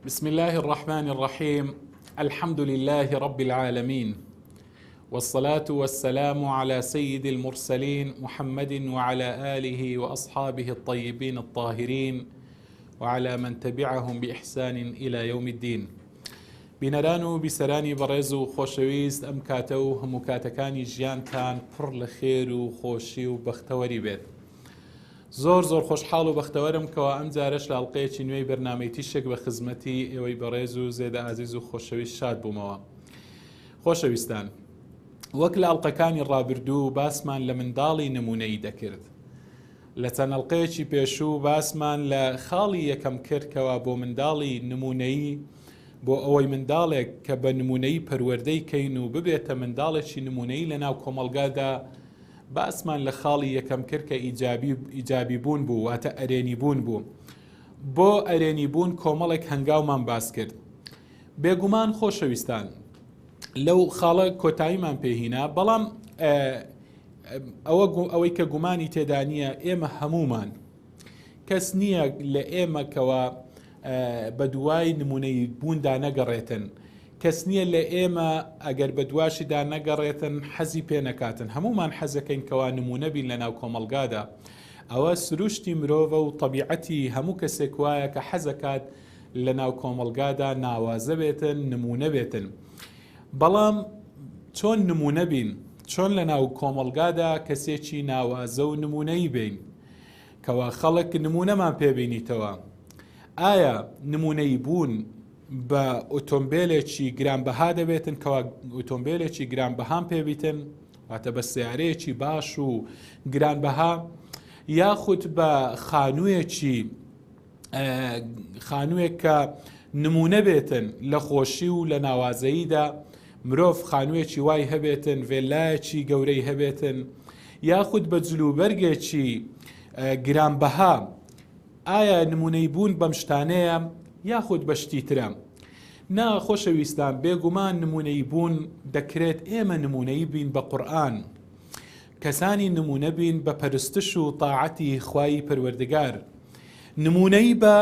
بسم الله الرحمن الرحيم. الحمد لله رب العالمين، والصلاة والسلام على سيد المرسلين محمد وعلى آله وأصحابه الطيبين الطاهرين وعلى من تبعهم بإحسان إلى يوم الدين. بینەران و بیسەرانی بەڕێز و خۆشەویست، ئەم کاتە و هەموو کاتەکانی ژیانتان پڕ لە خێر و خۆشی و بەختەوەری بێت. زۆر خۆشحاڵ و بەختەوەرم کەوا ئەم جارەش لە ئەڵقەیەکی نوێی بەرنامەی تیشێک بە خزمەتی ئێوەی بەڕێز و زێدە عەزیز و خۆشەویست شاد بوومەوە. خۆشەویستان، وەک لە ئەڵقەکانی ڕابردوو باسمان لە منداڵی نمونەیی دەکرد. لە چەند ئەڵقەیەکی پێشوو باسمان لە خاڵی یەکەم کرد کەوا بۆ منداڵی نمونەیی، بۆ ئەوەی منداڵێک کە بە نمونەیی پەروەردەی کەین و ببێتە منداڵێکی نمونەیی لە ناو کۆمەڵگادا، باسمان لە خاڵی یەکەم کرد کە ئیجابی بوون بوو، واتە ئەرێنی بوون بوو. بۆ ئەرێنی بوون کۆمەڵێک هەنگاومان باس کرد. بێگومان خۆشەویستان، لەو خاڵە کۆتاییمان پێهینا، بەڵام ئەوەی کە گومانی تێدا نییە، ئێمە هەمومان کەس نییە لە ئێمە کەوا بە دوای نمونەی بووندا نەگەڕێتن، کەس نییە لە ئێمە ئەگەر بە دواشیدا نەگەڕێتن حەزی پێ نەکاتن. هەمومان حەزەکەین کەوا نمونە بین لە ناو کۆمەڵگادا. ئەوە سروشتی مرۆڤە و طەبیعەتی هەموو کەسێک وایە کە حەزەکات لە ناو کۆمەڵگادا ناوازە بێتن، نمونە بێتن. بەڵام چۆن نمونە بین؟ چۆن لە ناو کۆمەڵگادا کەسێکی ناوازە و نمونەیی بین کەوا خەڵک نمونەمان پێبینیتەوە؟ ئایا نمونەی بوون بە ئۆتۆمبیلێکی گرانبەها دەبێتن کەوا ئۆتۆمبیلێکی گرانبەهام پێبیتن، واتە بە سیارەیەکی باش و گرانبەها، یاخود بە خانوویەک کە نمونە بێتن لە خۆشی و لە ناوازەییدا؟ مرۆڤ خانوویەکی وای هەبێتن، ڤێلایەکی گەورەی هەبێتن، یاخود بە جلوبەرگێکی گرانبەها. ئایا نمونەی بوون بەم شتانەیە یاخود بە شتی ترە؟ نا خۆشەویستان، بێگومان نمونەی بوون دەکرێت ئێمە نمونەی بین بە قورئان، کەسانی نمونە بین بە پەرستش و تاعەتی خوای پەروەردگار، نمونەی بە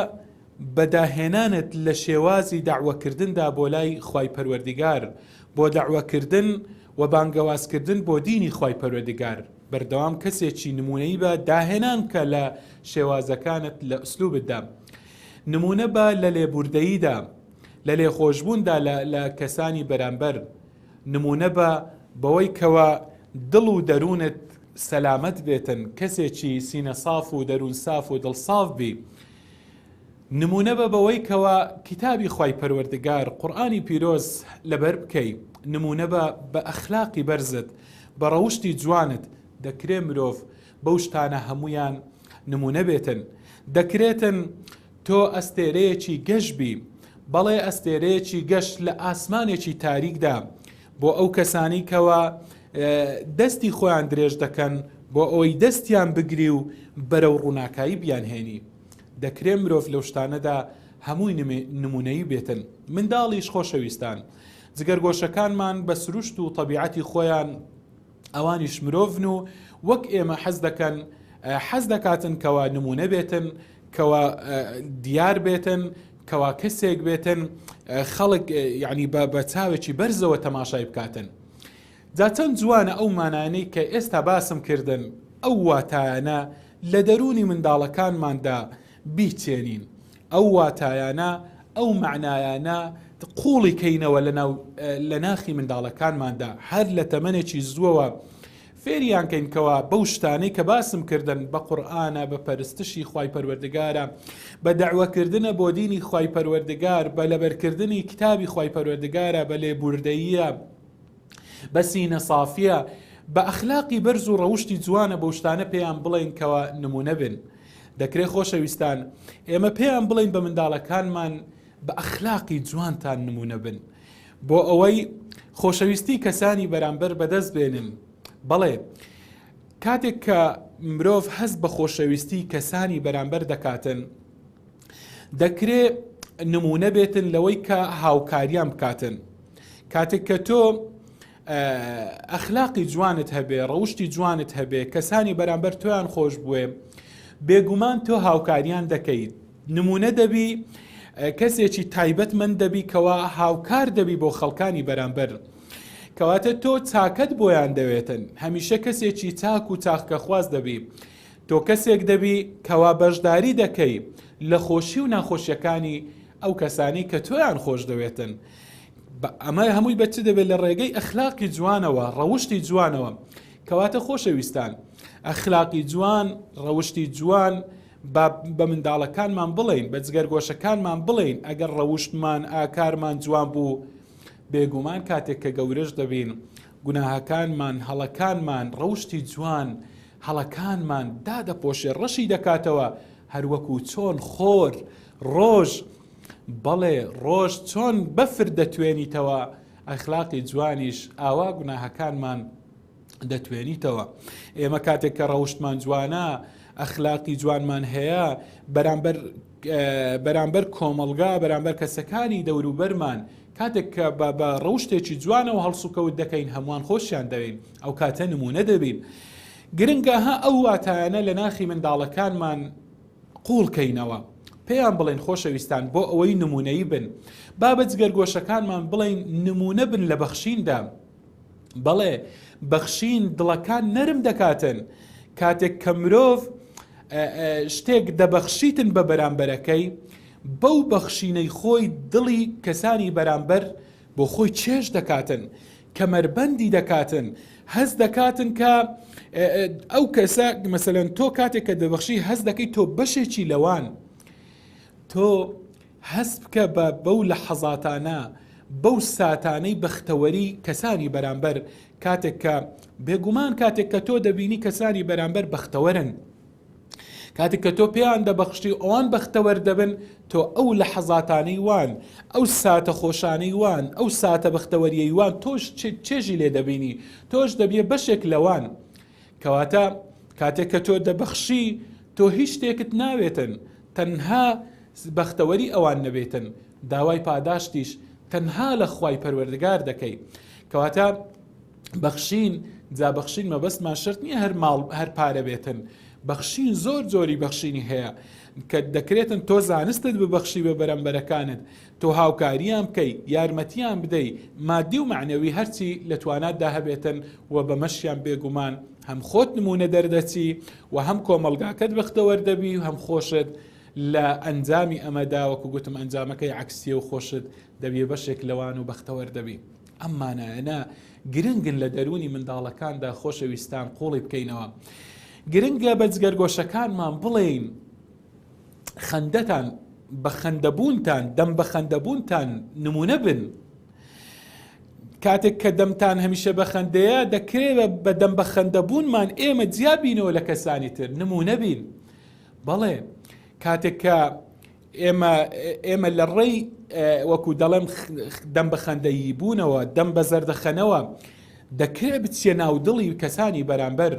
بەداهێنانت لە شێوازی داعوەکردندا بۆ لای خوای پەروەردگار، بۆ داعوەکردن و بانگەوازکردن بۆ دینی خوای پەروەردگار. بەردەوام کەسێکی نمونەی بە داهێنان کە لە شێوازەکانت لە ئوسلوبتدا، نمونە بە لە لێبوردەییدا، لە لێخۆشبووندا لە کەسانی بەرامبەر، نمونە بە بەوەی کەوە دڵ و دەروونت سەلامەت بێتن، کەسێکی سینە صاف و دەروون صاف و دڵ صاف بی، نمونە بە بەوەی کەوە کتابی خوای پەروەردگار قورئانی پیرۆز لەبەر بکەی، نمونە بە ئەخلاقی بەرزت، بە ڕەوشتی جوانت. دەکرێت مرۆڤ بەو شتانە هەمویان نمونە بێتن. دەکرێتن تۆ ئەستێرەیەکی گەشت بی، بەڵێ ئەستێرەیەکی گەشت لە ئاسمانێکی تاریکدا، بۆ ئەو کەسانی کەوە دەستی خۆیان درێژ دەکەن، بۆ ئەوەی دەستیان بگری و بەرەو ڕووناکایی بیانهێنی. دەکرێت مرۆڤ لەو شتانەدا هەمووی نمونەیی بێتن. منداڵیش خۆشەویستان، جگەرگۆشەکانمان بە سروشت و طەبیعەتی خۆیان ئەوانیش مرۆڤن و وەک ئێمە حەز دەکاتن کەوا نمونە بێتن، کەوا دیار بێتن، کەوا کەسێک بێتن، خەڵک یعنی بە چاوێکی بەرزەوە تەماشای بکاتن. جا چەند جوانە ئەو مانانەی کە ئێستا باسم کردن، ئەو واتایانە لە دەرونی منداڵەکانماندا بیچێنین، ئەو واتایانە، ئەو معنایانە قوڵی کەینەوە لە ناخی منداڵەکانماندا، هەر لە تەمەنێکی زووەوە فێریان کەینکەوە بەو شتانەی کە باسم کردن، بە قورئانە، بە پەرستشی خوای پەروەردگارە، بە داعوەکردنە بۆ دینی خوای پەروەردگار، بە لەبەرکردنی کتابی خوای پەروەردگارە، بە لێبوردەییە، بە سینە صافیە، بە ئەخلاقی بەرز و ڕەوشتی جوانە بەو شتانە پێیان بڵێن کەوا نمونە بن. دەکرێت خۆشەویستان ئێمە پێیان بڵێن بە منداڵەکانمان بە ئەخلاقی جوانتان نمونە بن، بۆ ئەوەی خۆشەویستی کەسانی بەرامبەر بەدەست بێنن. بەڵێ کاتێک کە مرۆڤ هەست بە خۆشەویستی کەسانی بەرامبەر دەکاتن، دەکرێت نمونە بێتن لەوەی کە هاوکاریان بکاتن. کاتێک کە تۆ ئەخلاقی جوانت هەبێ، ڕەوشتی جوانت هەبێ، کەسانی بەرامبەر تۆیان خۆش بوێ، بێگومان تۆ هاوکاریان دەکەیت، نمونە دەبی کەسێکی تایبەتمەند دەبی کەوا هاوکار دەبی بۆ خەڵکانی بەرامبەر کەواتە تۆ چاکەت بۆیان دەوێتن هەمیشە کەسێکی چاک و چاکەخواز دەبی تۆ کەسێک دەبی کەوا بەشداری دەکەی لە خۆشی و ناخۆشیەکانی ئەو کەسانی کە تۆیان خۆش دەوێتن ئەمە هەمووی بەچ دەبێت لە ڕێگەی ئەخلاقی جوانەوە ڕەوشتی جوانەوە کەواتە خۆشەویستان ئەخلاقی جوان ڕەوشتی جوان بە منداڵەکانمان بڵین بە جگەرگۆشەکانمان بڵین ئەگەر ڕەوشتمان ئاکارمان جوان بوو بێگومان کاتێک کە گەورەش دەبین گوناهەکانمان هەڵەکانمان ڕەوشتی جوان هەڵەکانمان دادەپۆشێ ڕەشی دەکاتەوە هەروەکو چۆن خۆر ڕۆژ بەڵێ ڕۆژ چۆن بەفر دەتوێنیتەوە ئەخلاقی جوانیش ئاوا گوناهەکانمان دەتوێنیتەوە ئێمە کاتێک کە ڕەوشتمان جوانە ئەخلاقی جوانمان هەیە بەرامبەر کۆمەڵگا بەرامبەر کەسەکانی دەوروبەرمان کاتێک کە بە ڕەوشتێکی جوانەوە هەڵسوکەوت دەکەین هەمووان خۆشیان دەوین ئەو کاتە نمونە دەبین گرنگە ها ئەو واتایانە لە ناخی منداڵەکانمان قوڵکەینەوە پێیان بڵێن خۆشەویستان بۆ ئەوەی نمونەیی بن بابەت گەرگۆشەکانمان بڵێن نمونە بن لە بەخشیندا بەڵێ بەخشین دڵەکان نەرم دەکاتن کاتێک کە مرۆڤ شتێک دەبەخشیتن بە بەرامبەرەکەی بەو بەخشینەی خۆی دڵی کەسانی بەرامبەر بۆ خۆی چێژ دەکاتن کەمەربەندی دەکاتن هەز دەکاتن کە ئەو کەسە مەسەلەن تۆ کاتێک کە دەبەخشی هەز دەکەی تۆ بەشێکی لەوان تۆ هەست بکە بە بەو لە حەزاتانە بەو ساتانەی بەختەوەری کەسانی بەرامبەر کاتێک کە بێگومان کاتێک کە تۆ دەبینی کەسانی بەرامبەر بەختەوەرن کاتێک کە تۆ پێیان دەبەخشی ئەوان بەختەوەر دەبن تۆ ئەو لە حەزاتانەی وان ئەو ساتە خۆشانەی وان ئەو ساتە بەختەوەریەی وان تۆش چێژی لێ دەبینی تۆش دەبیە بەشێک لەوان کەواتە کاتێک کە تۆ دەبەخشی تۆ هیچ شتێکت ناوێتن تەنها بەختەوەری ئەوان نەبێتن داوای پاداشتیش تەنها لە خوای پەروەردگار دەکەی کەواتە بەخشین جا بەخشین مەبەستمان شرت نییە هەر پارە بێتن بەخشین زۆر زۆری بەخشینی هەیە کە دەکرێتن تۆ زانستت ببەخشی بە بەرەمبەرەکانت تۆ هاوکاریان بکەی یارمەتیان بدەی مادی و معنەوی هەرچی لە تواناتدا هەبێتن و بە مەشیان بێگومان هەم خۆت نمونە دەردەچی و هەم کۆمەڵگاکەت بەختەوەردەبی و هەم خۆشت لە ئەنجامی ئەمەدا وەکو گوتم ئەنجامەکەی عکسیە و خۆشت دەبیە بەشێک لەوان و بەختەوەردەبی ئەمانایەنە گرنگن لە دەرونی منداڵەکاندا خۆشەویستان قوڵی بکەینەوە گرنگە بە جگەرگۆشەکانمان بڵێین خەندەتان بە خەندەبوونتان دەم بە خەندەبوونتان نمونە بن کاتێک کە دەمتان هەمیشە بە خەندەیە دەکرێت بە دەم بە خەندەبوونمان ئێمە جیابینەوە لە کەسانی تر نمونە بین بەڵێ کاتێک کە ئێمە لە ڕێی وەکو دەڵێم دەم بە خەندەیی بوونەوە دەم بە زەردەخەنەوە دەکرێت بچێ ناو دڵی کەسانی بەرامبەر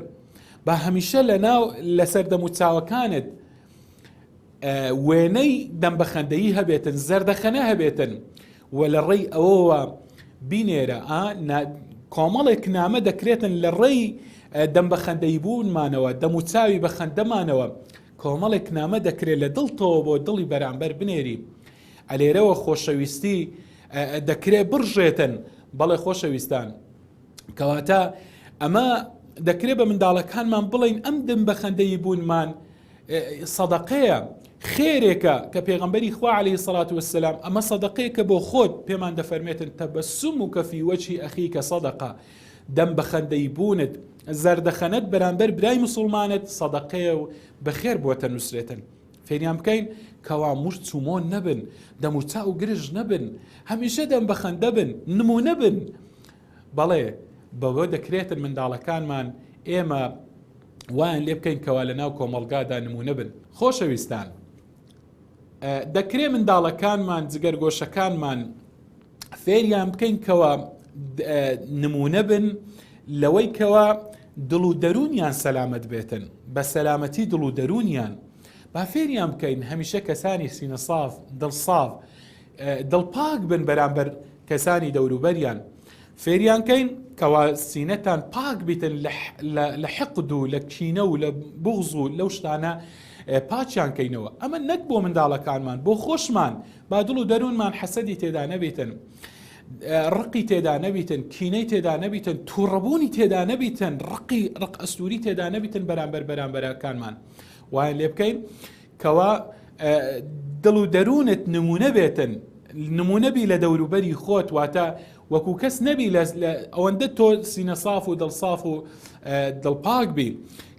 بە هەمیشە لەسەر دەم و چاوەکانت وێنەی دەم بە خەندەیی هەبێتن زەردەخەنە هەبێتن و لە ڕێی ئەوەوە بینێرە کۆمەڵێک نامە دەکرێتن لە ڕێی دەم بە خەندەیی بوونمانەوە دەم و چاوی بە خەندەمانەوە کۆمەڵێک نامە دەکرێت لە دڵتەوە بۆ دڵی بەرامبەر بنێری ئەلێرەوە خۆشەویستی دەکرێت بڕژێتن بەڵێ خۆشەویستان کەواتە ئەمە دەکرێت بە منداڵەکانمان بڵین ئەم دەم بە خەندەیی بوونمان سەدەقەیە خێرێکە کە پێغەمبەری خوا عەلەیهی سەڵات وەسسەلام ئەمە سەدەقەیەکە بۆ خۆت پێمان دەفەرمێتن تەبەسسوموکە فی وەجهی ئەخیکە سەدەقە دەم بە خەندەی بوونت زەردەخەنەت بەرامبەر برای موسڵمانت سەدەقەیە و بەخێر بۆتە نووسرێتن فێریان بکەین کەوا موشت چومۆن نەبن دەم و چاو گرژ نەبن هەمیشە دەم بە خەندە بن نمونە بن بەڵێ بەوە دەکرێتن منداڵەکانمان ئێمە وایان لێ بکەین کەوا لە ناو کۆمەڵگادا نمونە بن خۆشەویستان دەکرێت منداڵەکانمان جگەرگۆشەکانمان فێریان بکەین کەوا نمونە بن لەوەی کەوا دڵ و دەرونیان سەلامەت بێتن بە سەلامەتی دڵ و دەرونیان با فێریان بکەین هەمیشە کەسانی سینە ساف دڵ ساف دڵپاک بن بەرامبەر کەسانی دەوروبەریان فێریان کەین کەوا سینەتان پاک بیتن لە حقد و لە کینە و لە بغز و لەو شتانە پاچیان کەینەوە. ئەمە نەک بۆ منداڵەکانمان، بۆ خۆشمان، با دڵ و دەروونمان حەسەدی تێدا نەبێتن، ڕقی تێدا نەبیتن، کینەی تێدا نەبیتن، تووڕەبوونی تێدا نەبیتن، ڕق ئەستوری تێدا نەبیتن بەرامبەرەکانمان. وایە لێ بکەین کەوا دڵ و دەروونت نمونە بێتن، نمونەبی لە دەوروبەری خۆت، واتە وەکو کەس نەبی ئەوەندە تۆ سینە صاف و دڵساف و دڵپاک بی،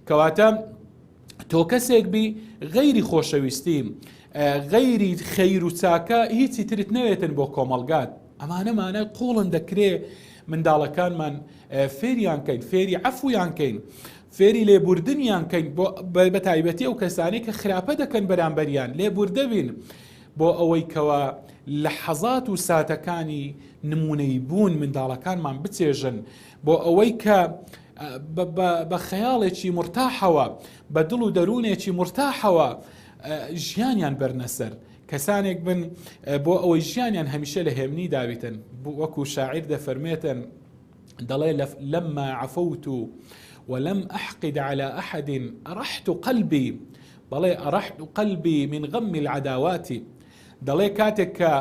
کەواتە تۆ کەسێک بی غەیری خۆشەویستی، غەیری خەیر و چاکە هیچی ترت نەوێتن بۆ کۆمەڵگات. ئەمانەمانە قوڵن دەکرێ منداڵەکانمان فێریان کەین، فێری عەفویان کەین، فێری لێبوردنیان کەین، بە تایبەتی ئەو کەسانی کە خراپە دەکەن بەرامبەریان لێبوردە بین، بۆ ئەوەی کەوە لە حەزات و ساتەکانی نمونەی بوون منداڵەکانمان بچێژن، بۆ ئەوەی کە بە خەیاڵێکی مرتاحەوە، بە دڵ و دەروونێکی مرتاحەوە ژیانیان بەرنەسەر، کەسانێک بن بۆ ئەوەی ژیانیان هەمیشە لە هێمنی دابیتن. وەکو شاعیر دەفەرمێتن، دەڵێ لەما عەفەوت ولم أحقد على أحد أرحت قلبي، بەڵێ أرحت قلبي من غم العداوات، دەڵێ کاتێک کە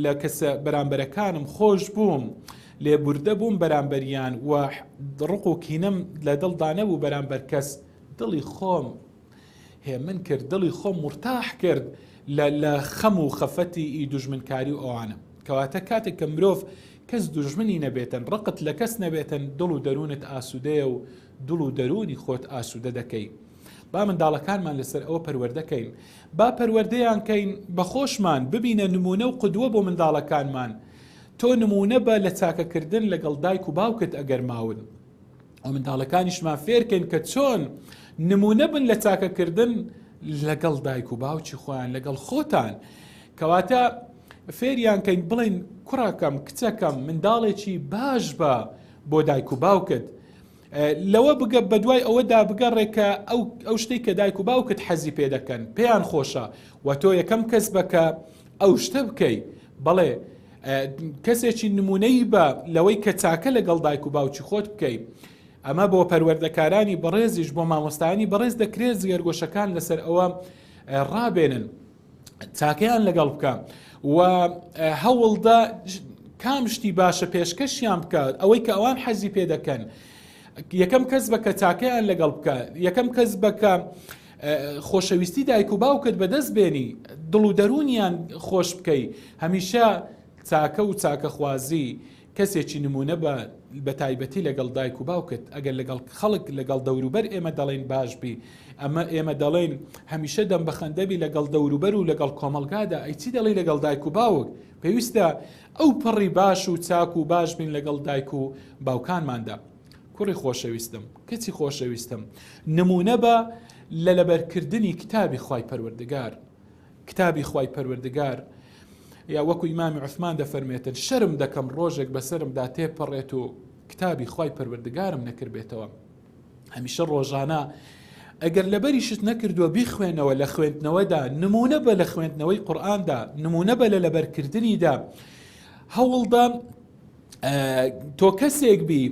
لە کەسە بەرامبەرەکانم خۆش بووم، لێبوردە بووم بەرامبەریان و ڕق و کینەم لە دڵدا نەبوو بەرامبەر کەس، دڵی خۆم هێمن کرد، دڵی خۆم مرتاح کرد لە خەم و خەفەتی دوژمنکاری و ئەوانە. کەواتە کاتێک کە مرۆڤ کەس دوژمنی نەبێتن، ڕقت لە کەس نەبێتن، دڵ و دەروونت ئاسوودەیە و دڵ و دەرونی خۆت ئاسوودە دەکەی. با منداڵەکانمان لەسەر ئەوە پەروەردەکەین، با پەروەردەیان کەین بە خۆشمان، ببینە نمونە و قودوە بۆ منداڵەکانمان. تۆ نمونە بە لە چاکەکردن لەگەڵ دایک و باوکت ئەگەر ماون، ئەو منداڵەکانیشمان فێرکەین کە چۆن نمونە بن لە چاکەکردن لەگەڵ دایک و باوکی خۆیان، لەگەڵ خۆتان. کەواتە فێریان کەین بڵین کوڕەکەم، کچەکەم، منداڵێکی باش بە بۆ دایک و باوکت، لەوە بگە بە دوای ئەوەدا بگەڕێکە ئەو شتەی کە دایک و باوکت حەزی پێ دەکەن پێیان خۆشە، و تۆ یەکەم کەس بکە ئەو شتە بکەی. بەڵێ کەسێکی نمونەی بە لەوەی کە چاکە لەگەڵ دایک و باوکی خۆت بکەی. ئەمە بۆ پەروەردەکارانی بەڕێزیش، بۆ مامۆستایانی بەڕێز دەکرێت زیێرگۆشەکان لەسەر ئەوە ڕابێنن، چاکەیان لەگەڵ بکە و هەوڵدا کام شتی باشە پێشکەشیان بکات، ئەوەی کە ئەوان حەزی پێ دەکەن. یەکەم کەس بکە چاکەیان لەگەڵ بکە، یەکەم کەس بکە خۆشەویستی دایک و باوکت بەدەست بێنی، دڵ و دەرونیان خۆش بکەی. هەمیشە چاکە و چاکەخوازی کەسێکی نمونە بە تایبەتی لەگەڵ دایک و باوکت، ئەگەر لەگەڵ خەڵک لەگەڵ دەوروبەر ئێمە دەڵێن باش بی، ئەمە ئێمە دەڵێن هەمیشە دەم بەخەندەبی لەگەڵ دەوروبەر و لەگەڵ کۆمەلگادا، ئەیچی دەڵی لەگەڵ دایک و باوک. پێویستە ئەو پڕی باش و چاک و باش بین لەگەڵ دایک و باوکانماندا. کوڕی خۆشەویستم، کەچی خۆشەویستم، نمونە بە لە لەبەرکردنی کتابی خوای پەروەردگار، کتابی خوای پەروەردگار. یا وەکو ئیمامی عوسمان دەفەرمێتن، شەرم دەکەم ڕۆژێک بەسرمدا تێپەڕێت و کتابی خوای پەروەردگارم نەکردبێتەوە. هەمیشە ڕۆژانە ئەگەر لەبەریشت نەکردووە بیخوێنەوە، لە خوێندنەوەدا نمونە بە، لە خوێندنەوەی قورئاندا نمونە بە، لە لەبەرکردنیدا هەوڵدا تۆ کەسێک بی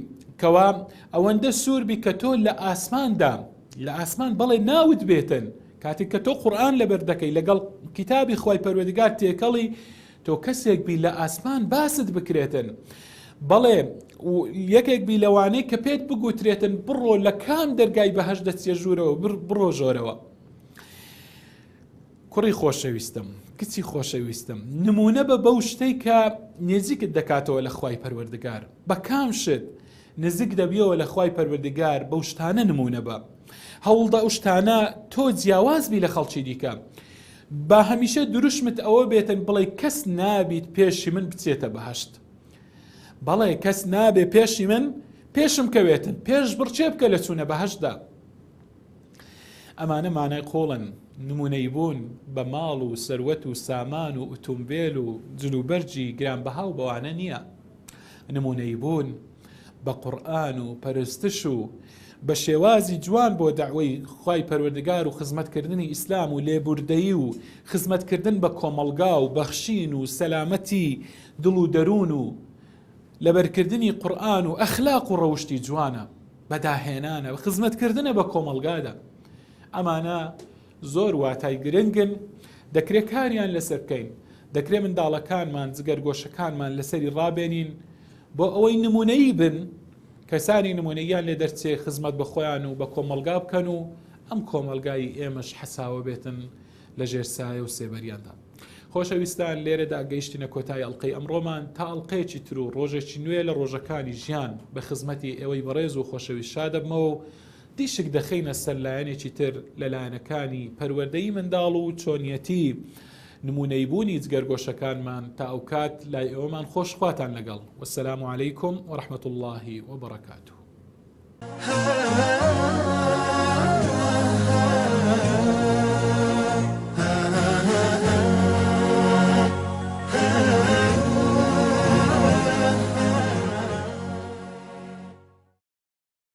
کەوا ئەوەندە سووربی کە تۆ لە ئاسمان بەڵێ ناوت بێتن، کاتێک کە تۆ قورئان لەبەر دەکەی لەگەڵ کتابی خوای پەروەردگار تێکەڵی، تۆ کەسێک بی لە ئاسمان باست بکرێتن. بەڵێ یەکێک بی لەوانەی کە پێت بگوترێتن بڕۆ لە کام دەرگای بەهەشت دەچێژوورەوە، بڕۆ ژۆرەوە. کوڕی خۆشەویستم، کچی خۆشەویستم، نمونە بە بەو شتەی کە نێزیکت دەکاتەوە لە خوای پەروەردگار، بە کام شت نزیک دەبیەوە لە خوای پەروەردگار، بەو شتانە نمونە بە. هەوڵدا ئەو شتانە تۆ جیاوازبی لە خەڵکی دیکە. با هەمیشە دروشمت ئەوە بێتن بڵێ کەس نابیت پێشی من بچێتە بەهەشت، بەڵێ کەس نابێ پێشی من پێشم کەوێتن، پێش بڕچێ بکە لە چوونە بەهەشتدا. ئەمانە مانای قۆڵن، نمونەی بوون بە ماڵ و سەروەت و سامان و ئۆتۆمبێل و جلوبەرجی گرانبەها و بەوانە نییە. نمونەی بوون بە قورئان و پەرستش و بە شێوازی جوان بۆ داوای خوای پەروەردگار و خزمەتکردنی ئیسلام و لێبوردەیی و خزمەتکردن بە کۆمەڵگا و بەخشین و سەلامەتی دڵ و دەروون و لەبەرکردنی قورئان و ئەخلاق و ڕەوشتی جوانە، بەداهێنانە، خزمەتکردنە بە کۆمەڵگادا. ئەمانە زۆر واتای گرنگن دەکرێت کاریان لەسەر بکەین دەکرێت منداڵەکانمان جگەرگۆشەکانمان لەسەری ڕابێنین بۆ ئەوەی نمونەیی بن کەسانی نمونەیان لێ دەرچێ خزمەت بە خۆیان و بە کۆمەلگا بکەن و ئەم کۆمەلگای ئێمەش حەساوە بێتن لە ژێرسایە و سێبەریاندا. خۆشەویستان لێرەدا گەیشتینە کۆتای ئەڵلقەی ئەمڕۆمان تا ئەڵلقەیەکی تر و ڕۆژێکی نوێ لە ڕۆژەکانی ژیان بە خزمەتی ئێوەی بەڕێز و خۆشەویست شادەبمەوە و دیشک دەخینە سەر لایەنێکی تر لە لایەنەکانی پەروەردەی منداڵ و چۆنیەتی نمونەیبوونی جگەرگۆشەکانمان تا ئەو کات لای ئێوەمان خۆشخواتان لەگەڵ وەسەلام عەلەیکم وەڕەحمەتوڵڵاهی وبەڕەکاتوه.